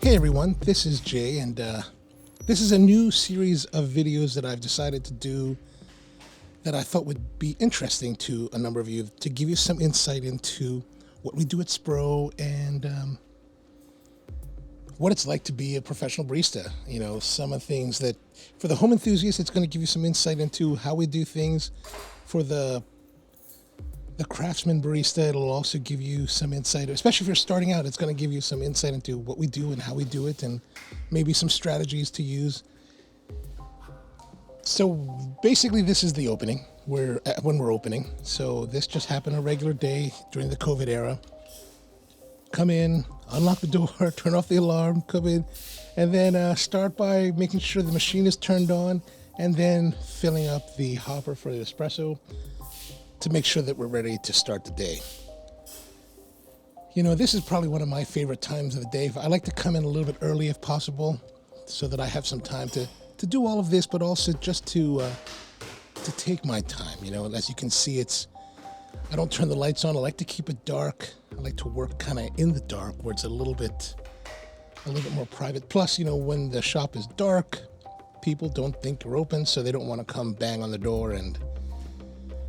Hey everyone, this is Jay, and this is a new series of videos that I've decided to do that I thought would be interesting to a number of you, to give you some insight into what we do at Spro and what it's like to be a professional barista. You know, some of the things that, for the home enthusiasts, it's going to give you some insight into how we do things. For the craftsman barista, it'll also give you some insight, especially if you're starting out. It's going to give you some insight into what we do and how we do it, and maybe some strategies to use. So basically, this is the opening. When we're opening. So this just happened a regular day during the COVID era. Come in, unlock the door, turn off the alarm, come in, and then start by making sure the machine is turned on, and then filling up the hopper for the espresso to make sure that we're ready to start the day. You know, this is probably one of my favorite times of the day. I like to come in a little bit early if possible, so that I have some time to do all of this, but also just to take my time. You know, as you can see, I don't turn the lights on. I like to keep it dark. I like to work kind of in the dark, where it's a little bit more private. Plus, you know, when the shop is dark, people don't think you're open, so they don't want to come bang on the door. And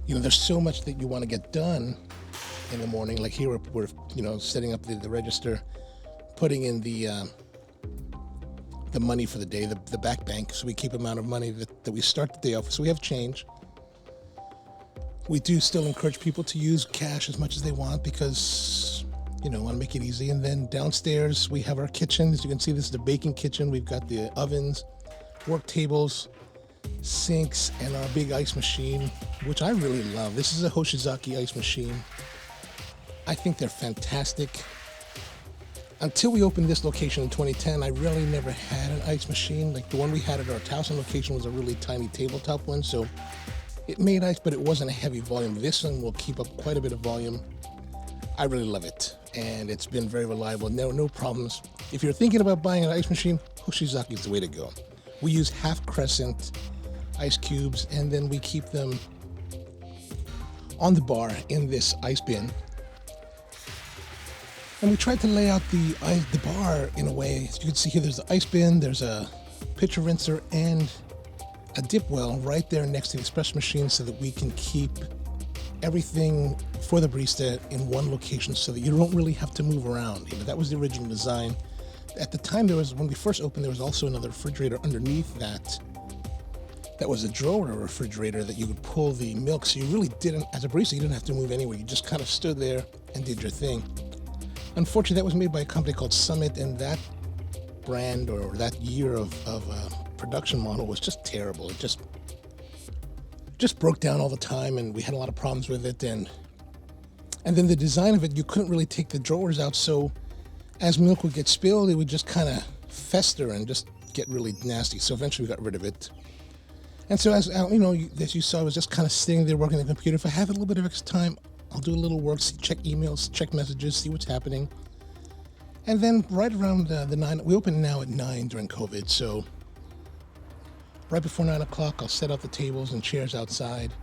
you know, there's so much that you want to get done in the morning. Like here, we're you know, setting up the register, putting in the money for the day, the back bank, so we keep amount of money that we start the day off. So we have change. We do still encourage people to use cash as much as they want because, you know, want to make it easy. And then downstairs we have our kitchen. As you can see, this is the baking kitchen. We've got the ovens, work tables, sinks, and our big ice machine, which I really love. This is a Hoshizaki ice machine. I think they're fantastic. Until we opened this location in 2010, I really never had an ice machine. Like the one we had at our Towson location was a really tiny tabletop one, so it made ice, but it wasn't a heavy volume. This one will keep up quite a bit of volume. I really love it, and it's been very reliable. No problems. If you're thinking about buying an ice machine, Hoshizaki is the way to go. We use half crescent ice cubes, and then we keep them on the bar in this ice bin. And we tried to lay out the bar in a way, as you can see here, there's the ice bin, there's a pitcher rinser, and a dip well right there next to the espresso machine, so that we can keep everything for the barista in one location, so that you don't really have to move around. You know, that was the original design. At the time, when we first opened, there was also another refrigerator underneath that. That was a drawer refrigerator that you would pull the milk, so you really didn't, as a barista, you didn't have to move anywhere. You just kind of stood there and did your thing. Unfortunately, that was made by a company called Summit, and that brand or that year of production model was just terrible. It just broke down all the time, and we had a lot of problems with it. And then the design of it, you couldn't really take the drawers out, so as milk would get spilled, it would just kind of fester and just get really nasty. So eventually we got rid of it. And so as you know, as you saw, I was just kind of sitting there working on the computer. If I have a little bit of extra time, I'll do a little work, check emails, check messages, see what's happening. And then right around the 9, we open now at 9 during COVID, so right before 9 o'clock, I'll set up the tables and chairs outside.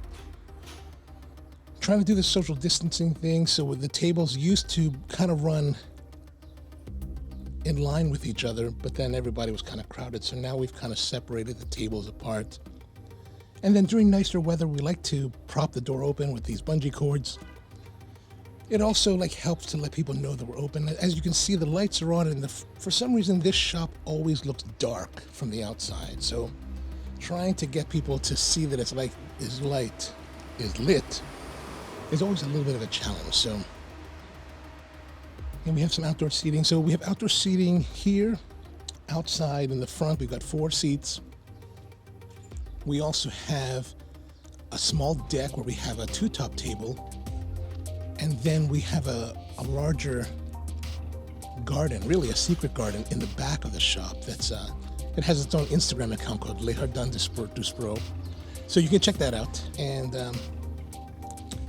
Trying to do the social distancing thing, so the tables used to kind of run in line with each other, but then everybody was kind of crowded, so now we've kind of separated the tables apart. And then during nicer weather, we like to prop the door open with these bungee cords. It also helps to let people know that we're open. As you can see, the lights are on, and for some reason, this shop always looks dark from the outside. So trying to get people to see that is lit is always a little bit of a challenge. So, and we have some outdoor seating. So we have outdoor seating here, outside in the front. We've got 4 seats. We also have a small deck where we have a 2-top table. And then we have a larger garden, really a secret garden in the back of the shop. It has its own Instagram account called Le Jardin du Spro. So you can check that out. And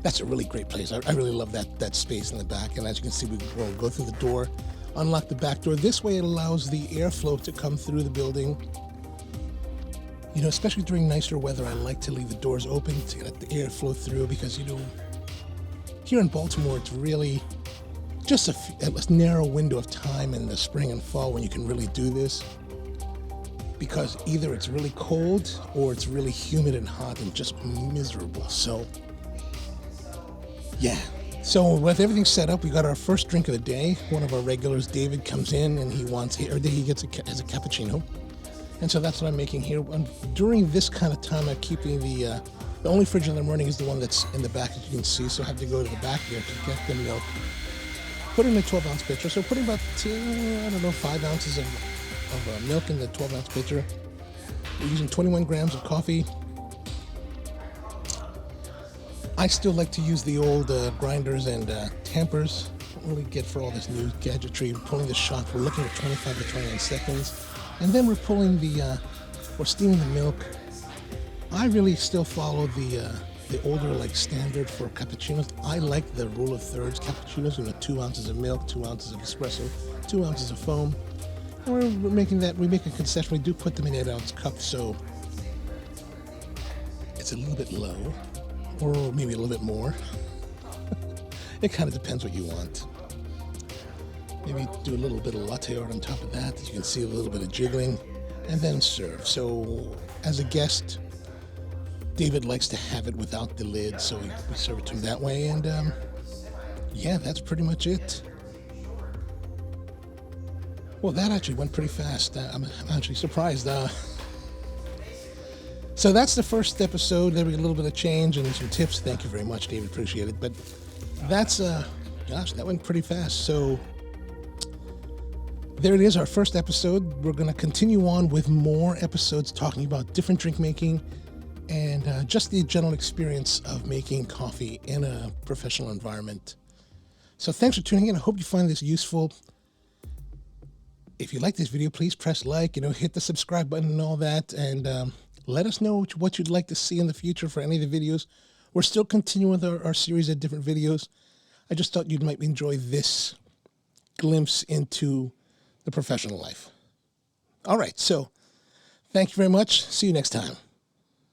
that's a really great place. I really love that space in the back. And as you can see, we go through the door, unlock the back door. This way it allows the airflow to come through the building. You know, especially during nicer weather, I like to leave the doors open to let the air flow through because, you know, here in Baltimore, it's really just a narrow window of time in the spring and fall when you can really do this, because either it's really cold or it's really humid and hot and just miserable. So yeah, so with everything set up, we got our first drink of the day. One of our regulars, David, comes in and he gets a cappuccino, and so that's what I'm making here. And during this kind of time, I'm keeping the only fridge in the morning is the one that's in the back, as you can see, so I have to go to the back there to get the milk. Put in a 12-ounce pitcher, so putting about 5 ounces of milk in the 12-ounce pitcher. We're using 21 grams of coffee. I still like to use the old grinders and tampers. Don't really get for all this new gadgetry. We're pulling the shot. We're looking at 25 to 29 seconds, and then we're pulling we're steaming the milk. I really still follow the older standard for cappuccinos. I like the rule of thirds cappuccinos, 2 ounces of milk, 2 ounces of espresso, 2 ounces of foam. And we make a concession. We do put them in 8-ounce cups, so it's a little bit low, or maybe a little bit more. It kind of depends what you want. Maybe do a little bit of latte art on top of that. As you can see, a little bit of jiggling, and then serve. So as a guest, David likes to have it without the lid, so we serve it to him that way. And yeah, that's pretty much it. Well, that actually went pretty fast. I'm actually surprised. So that's the first episode. There was a little bit of change and some tips. Thank you very much, David. Appreciate it. But that's, gosh, that went pretty fast. So there it is, our first episode. We're going to continue on with more episodes talking about different drink making and just the general experience of making coffee in a professional environment. So thanks for tuning in. I hope you find this useful. If you like this video, please press like, hit the subscribe button and all that, and let us know what you'd like to see in the future for any of the videos. We're still continuing with our series of different videos. I just thought you might enjoy this glimpse into the professional life. All right, so thank you very much. See you next time.